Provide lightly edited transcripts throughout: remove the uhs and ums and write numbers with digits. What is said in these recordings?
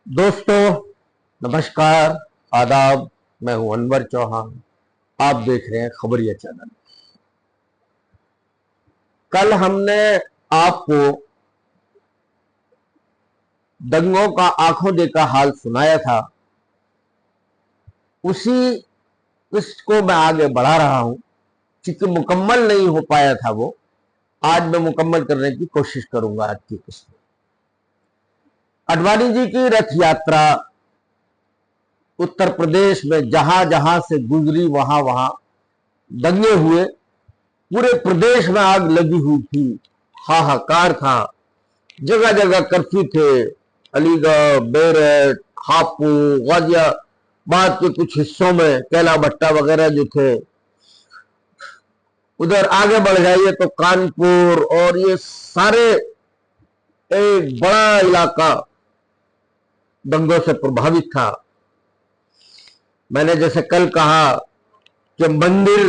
दोस्तों नमस्कार, आदाब। मैं हूं अनवर चौहान। आप देख रहे हैं खबरिया चैनल। कल हमने आपको दंगों का आंखों देखा हाल सुनाया था। उसी इसको मैं आगे बढ़ा रहा हूं। क्योंकि मुकम्मल नहीं हो पाया था वो, आज मैं मुकम्मल करने की कोशिश करूंगा। आज की किस्त में अडवाणी जी की रथ यात्रा उत्तर प्रदेश में जहां जहां से गुजरी वहां वहां दंगे हुए। पूरे प्रदेश में आग लगी हुई थी, हाहाकार था। जगह जगह कर्फ्यू थे। अलीगढ़, बेरठ, हापुड़, गाजियाबाद के कुछ हिस्सों में कैला भट्टा वगैरह जो थे। उधर आगे बढ़ जाइए तो कानपुर और ये सारे एक बड़ा इलाका दंगों से प्रभावित था। मैंने जैसे कल कहा कि मंदिर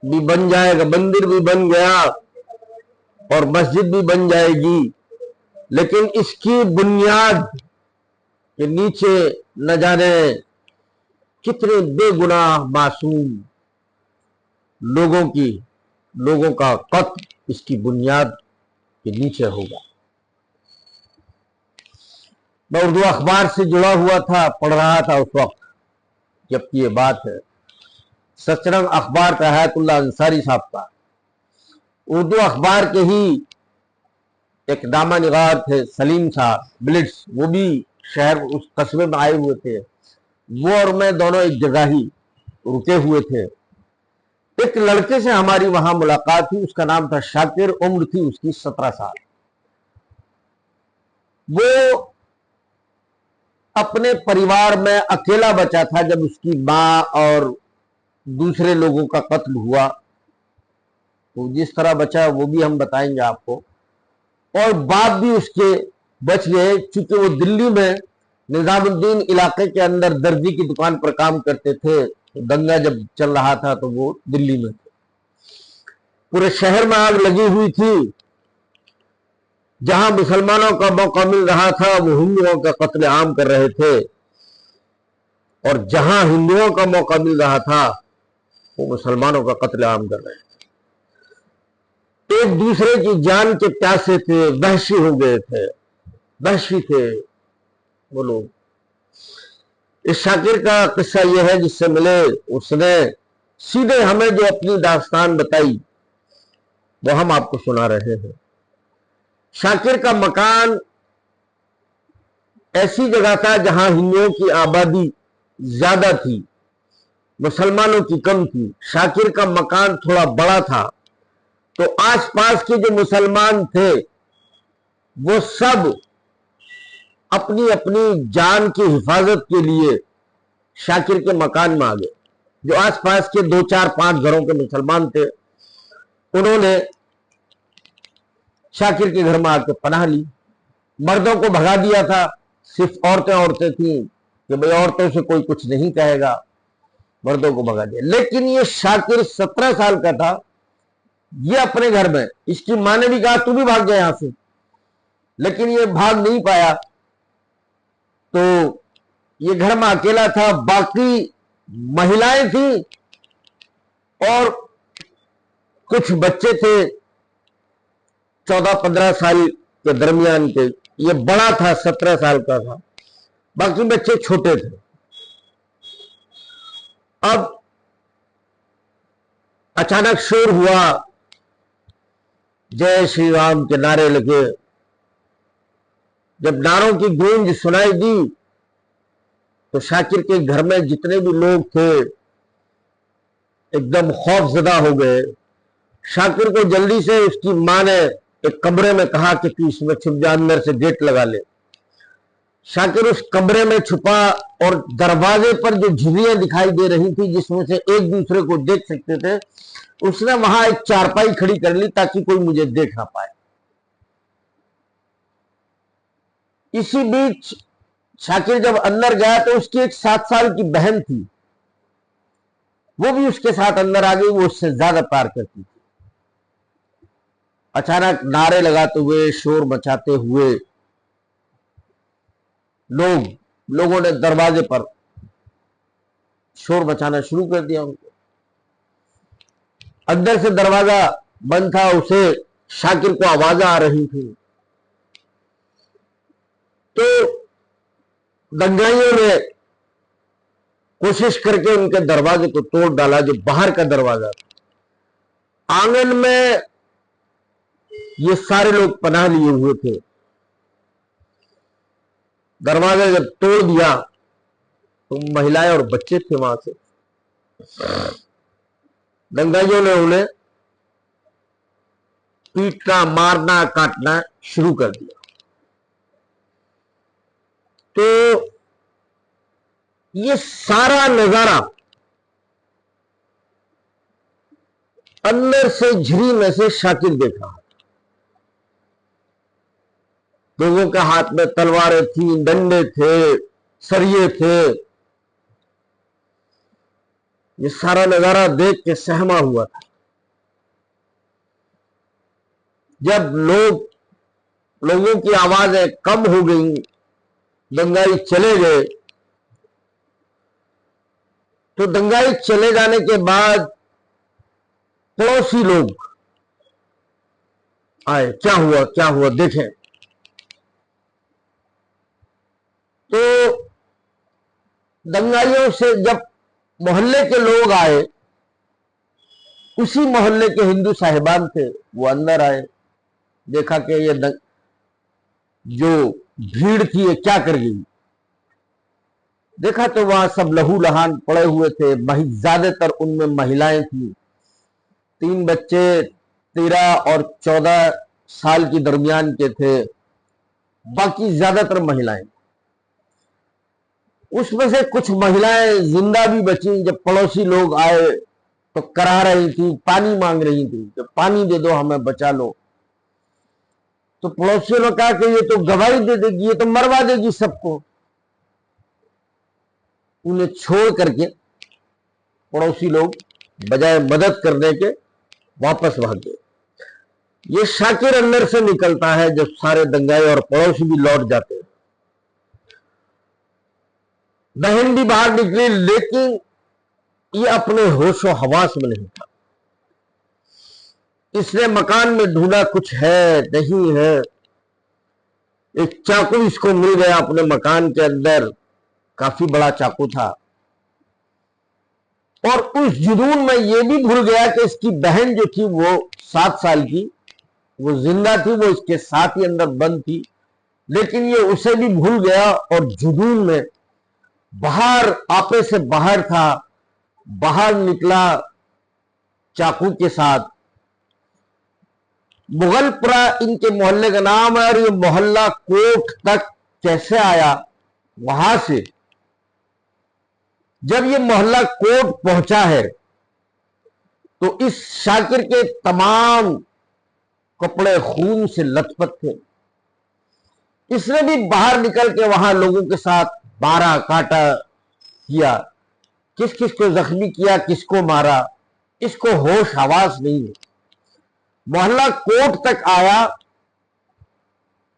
भी बन जाएगा, मंदिर भी बन गया और मस्जिद भी बन जाएगी, लेकिन इसकी बुनियाद के नीचे न जाने कितने बेगुनाह मासूम लोगों का कत्ल इसकी बुनियाद के नीचे होगा। मैं उर्दू अखबार से जुड़ा हुआ था, पढ़ रहा था उस वक्त जबकि ये बात है सचरंग अखबार का हयातुल्लाह अंसारी साहब का। उर्दू अखबार के ही एक नामा निगार थे सलीम साहब ब्लिट्स, वो भी शहर उस कस्बे में आए हुए थे। वो और मैं दोनों एक जगह ही रुके हुए थे। एक लड़के से हमारी वहां मुलाकात हुई, उसका नाम था शाकिर, उम्र थी उसकी 17 साल। वो अपने परिवार में अकेला बचा था जब उसकी मां और दूसरे लोगों का कत्ल हुआ। तो जिस तरह बचा वो भी हम बताएंगे आपको। और बाप भी उसके बच गए, क्योंकि वो दिल्ली में निजामुद्दीन इलाके के अंदर दर्जी की दुकान पर काम करते थे। तो दंगा जब चल रहा था तो वो दिल्ली में थे। पूरे शहर में आग लगी हुई थी। जहां मुसलमानों का मौका मिल रहा था वो हिंदुओं का कत्ले आम कर रहे थे, और जहां हिंदुओं का मौका मिल रहा था वो मुसलमानों का कत्ले आम कर रहे थे। एक दूसरे की जान के प्यासे थे, वहशी हो गए थे, वहशी थे वो लोग। इस शाकिर का किस्सा यह है, जिससे मिले उसने सीधे हमें जो अपनी दास्तान बताई वो हम आपको सुना रहे हैं। शाकिर का मकान ऐसी जगह था जहां हिंदुओं की आबादी ज्यादा थी, मुसलमानों की कम थी। शाकिर का मकान थोड़ा बड़ा था, तो आसपास के जो मुसलमान थे वो सब अपनी अपनी जान की हिफाजत के लिए शाकिर के मकान में आ गए। जो आसपास के 2, 4, 5 घरों के मुसलमान थे उन्होंने शाकिर के घर में आकर पनाह ली। मर्दों को भगा दिया था, सिर्फ औरतें थी कि भाई औरतों से कोई कुछ नहीं कहेगा, मर्दों को भगा दिया। लेकिन ये शाकिर 17 साल का था, ये अपने घर में, इसकी मां ने भी कहा तू भी भाग जा यहां से, लेकिन ये भाग नहीं पाया। तो ये घर में अकेला था, बाकी महिलाएं थी और कुछ बच्चे थे 14-15 साल के दरमियान के। ये बड़ा था, 17 साल का था, बाकी बच्चे छोटे थे। अब अचानक शोर हुआ, जय श्री राम के नारे लगे। जब नारों की गूंज सुनाई दी तो शाकिर के घर में जितने भी लोग थे एकदम खौफजदा हो गए। शाकिर को जल्दी से उसकी मां ने एक कमरे में कहा कि तू इसमें छुप जा, अंदर से गेट लगा ले। शाकिर उस कमरे में छुपा और दरवाजे पर जो झुर्रियां दिखाई दे रही थी जिसमें से एक दूसरे को देख सकते थे, उसने वहां एक चारपाई खड़ी कर ली ताकि कोई मुझे देख ना पाए। इसी बीच शाकिर जब अंदर गया तो उसकी एक 7 साल की बहन थी, वो भी उसके साथ अंदर आ गई। वो उससे ज्यादा प्यार करती थी। अचानक नारे लगाते हुए, शोर मचाते हुए लोगों ने दरवाजे पर शोर मचाना शुरू कर दिया। उनको अंदर से दरवाजा बंद था, उसे शाकिर को आवाजें आ रही थी। तो दंगाइयों ने कोशिश करके उनके दरवाजे को तोड़ डाला, जो बाहर का दरवाजा था। आंगन में ये सारे लोग पनाह लिए हुए थे। दरवाजा जब तोड़ दिया तो महिलाएं और बच्चे थे वहां से। दंगाइयों ने उन्हें पीटना, मारना, काटना शुरू कर दिया। तो ये सारा नजारा अंदर से झिरी में से शाकिर देखा। लोगों के हाथ में तलवारें थी, डंडे थे, सरिये थे। ये सारा नजारा देख के सहमा हुआ था। जब लोगों की आवाजें कम हो गई, दंगाई चले गए, तो दंगाई चले जाने के बाद पड़ोसी लोग आए, क्या हुआ देखें। तो दंगाइयों से जब मोहल्ले के लोग आए, उसी मोहल्ले के हिंदू साहिबान थे, वो अंदर आए। देखा कि ये जो भीड़ थी ये क्या कर गई। देखा तो वहां सब लहू लहान पड़े हुए थे। ज्यादातर उनमें महिलाएं थी। 3 बच्चे 13 और 14 साल की दरमियान के थे, बाकी ज्यादातर महिलाएं। उसमें से कुछ महिलाएं जिंदा भी बची। जब पड़ोसी लोग आए तो करा रही थी, पानी मांग रही थी कि पानी दे दो, हमें बचा लो। तो पड़ोसियों ने कहा कि ये तो गवाही दे देगी, ये तो मरवा देगी सबको। उन्हें छोड़ करके पड़ोसी लोग बजाय मदद करने के वापस भाग गए। ये शाकिर अंदर से निकलता है जब सारे दंगाई और पड़ोसी भी लौट जाते हैं। बहन भी बाहर निकली, लेकिन ये अपने होशो हवास में नहीं था। इसने मकान में ढूंढा, कुछ है नहीं है। एक चाकू इसको मिल गया अपने मकान के अंदर, काफी बड़ा चाकू था। और उस जुनून में ये भी भूल गया कि इसकी बहन जो थी वो 7 साल की, वो जिंदा थी, वो इसके साथ ही अंदर बंद थी। लेकिन ये उसे भी भूल गया और जुनून में बाहर, आपे से बाहर था, बाहर निकला चाकू के साथ। मुगलपुरा इनके मोहल्ले का नाम है, और ये मोहल्ला कोट तक कैसे आया वहां से। जब ये मोहल्ला कोट पहुंचा है तो इस शाकिर के तमाम कपड़े खून से लथपथ थे। इसने भी बाहर निकल के वहां लोगों के साथ मारा काटा किया। किस किस को जख्मी किया, किसको मारा, इसको होश हवास नहीं है। मोहल्ला कोट तक आया,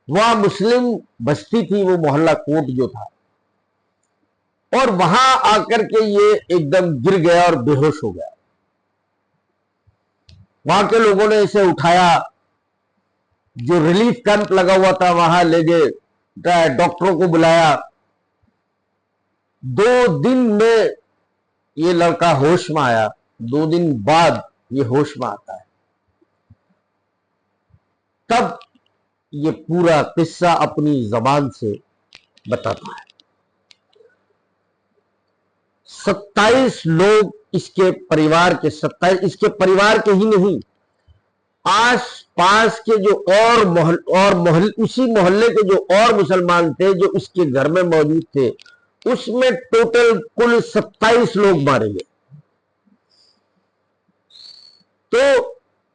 वहां मुस्लिम बस्ती थी, वो मोहल्ला कोट जो था, और वहां आकर के ये एकदम गिर गया और बेहोश हो गया। वहां के लोगों ने इसे उठाया, जो रिलीफ कैंप लगा हुआ था वहां ले गए, डॉक्टरों को बुलाया। 2 दिन में ये लड़का होश में आया। 2 दिन बाद ये होश में आता है। तब ये पूरा किस्सा अपनी जबान से बताता है। 27 लोग इसके परिवार के, 27 इसके परिवार के ही नहीं, आस पास के जो उसी मोहल्ले के जो और मुसलमान थे जो इसके घर में मौजूद थे, उसमें टोटल कुल 27 लोग मारे गए। तो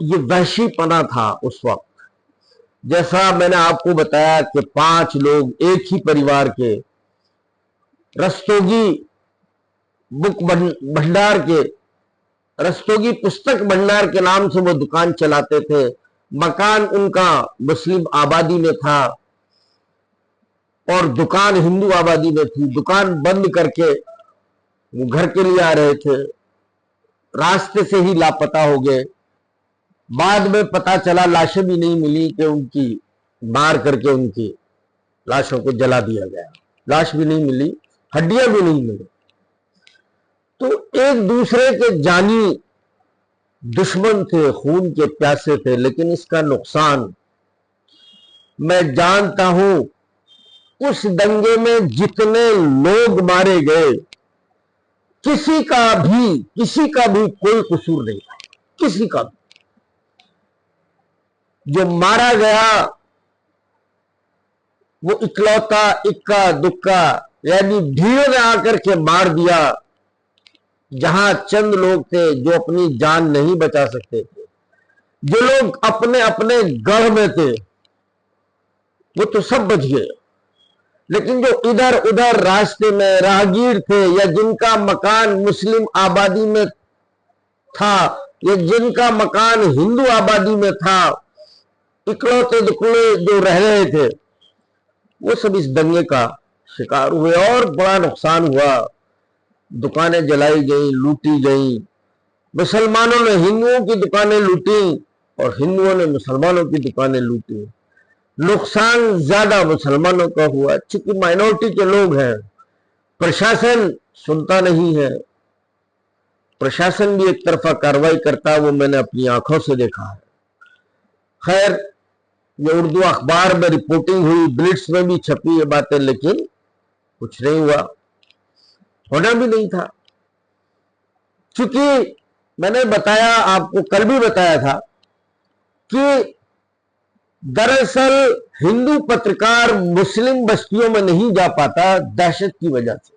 ये वहशीपना था उस वक्त। जैसा मैंने आपको बताया कि 5 लोग एक ही परिवार के, रस्तोगी बुक भंडार के, रस्तोगी पुस्तक भंडार के नाम से वो दुकान चलाते थे। मकान उनका मुस्लिम आबादी में था। और दुकान हिंदू आबादी में थी, दुकान बंद करके वो घर के लिए आ रहे थे, रास्ते से ही लापता हो गए। बाद में पता चला, लाशें भी नहीं मिली कि उनकी मार करके उनकी लाशों को जला दिया गया, लाश भी नहीं मिली, हड्डियां भी नहीं मिली। तो एक दूसरे के जानी दुश्मन थे, खून के प्यासे थे, लेकिन इसका नुकसान मैं जानता हूं। उस दंगे में जितने लोग मारे गए, किसी का भी कोई कसूर नहीं था, किसी का भी। जो मारा गया वो इकलौता इक्का दुक्का, यानी भीड़ ने आकर के मार दिया। जहां चंद लोग थे जो अपनी जान नहीं बचा सकते थे, जो लोग अपने अपने गढ़ में थे, वो तो सब बच गए। लेकिन जो इधर उधर रास्ते में राहगीर थे, या जिनका मकान मुस्लिम आबादी में था, या जिनका मकान हिंदू आबादी में था, इकलौते दुकले जो रह रहे थे, वो सब इस दंगे का शिकार हुए और बड़ा नुकसान हुआ। दुकानें जलाई गई, लूटी गई। मुसलमानों ने हिंदुओं की दुकानें लूटी और हिंदुओं ने मुसलमानों की दुकानें लूटी। नुकसान ज्यादा मुसलमानों का हुआ, क्योंकि माइनॉरिटी के लोग हैं। प्रशासन सुनता नहीं है, प्रशासन भी एक तरफा कार्रवाई करता है, वो मैंने अपनी आंखों से देखा है। खैर, ये उर्दू अखबार में रिपोर्टिंग हुई, ब्लिट्स में भी छपी ये बातें, लेकिन कुछ नहीं हुआ, होना भी नहीं था। क्योंकि मैंने बताया आपको, कल भी बताया था कि दरअसल हिंदू पत्रकार मुस्लिम बस्तियों में नहीं जा पाता दहशत की वजह से।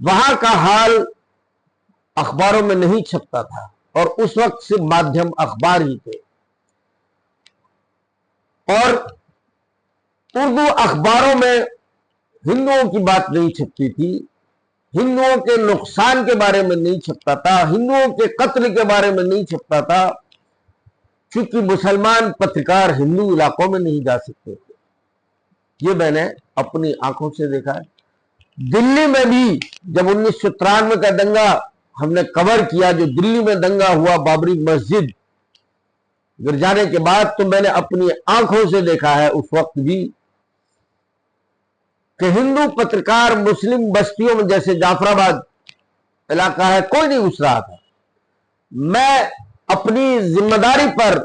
वहां का हाल अखबारों में नहीं छपता था, और उस वक्त सिर्फ माध्यम अखबार ही थे। और उर्दू अखबारों में हिंदुओं की बात नहीं छपती थी, हिंदुओं के नुकसान के बारे में नहीं छपता था, हिंदुओं के कत्ल के बारे में नहीं छपता था, क्योंकि मुसलमान पत्रकार हिंदू इलाकों में नहीं जा सकते थे। ये मैंने अपनी आंखों से देखा है। दिल्ली में भी जब 1993 का दंगा हमने कवर किया, जो दिल्ली में दंगा हुआ बाबरी मस्जिद गिर जाने के बाद, तो मैंने अपनी आंखों से देखा है उस वक्त भी कि हिंदू पत्रकार मुस्लिम बस्तियों में, जैसे जाफराबाद इलाका है, कोई नहीं घुस रहा था। मैं अपनी जिम्मेदारी पर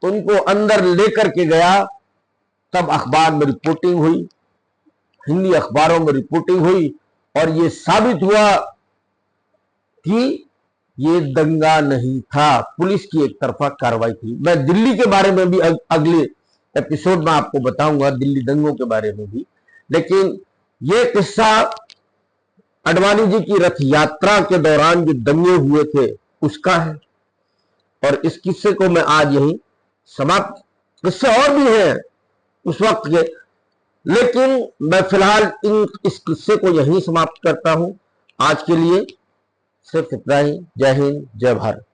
उनको अंदर लेकर के गया, तब अखबार में रिपोर्टिंग हुई, हिंदी अखबारों में रिपोर्टिंग हुई, और ये साबित हुआ कि ये दंगा नहीं था, पुलिस की एक तरफा कार्रवाई थी। मैं दिल्ली के बारे में भी अगले एपिसोड में आपको बताऊंगा, दिल्ली दंगों के बारे में भी। लेकिन ये किस्सा अडवाणी जी की रथ यात्रा के दौरान जो दंगे हुए थे उसका है, और इस किस्से को मैं आज यहीं समाप्त, किस्से और भी हैं उस वक्त के, लेकिन मैं फिलहाल इस किस्से को यहीं समाप्त करता हूं। आज के लिए सिर्फ इतना ही। जय हिंद, जय भारत।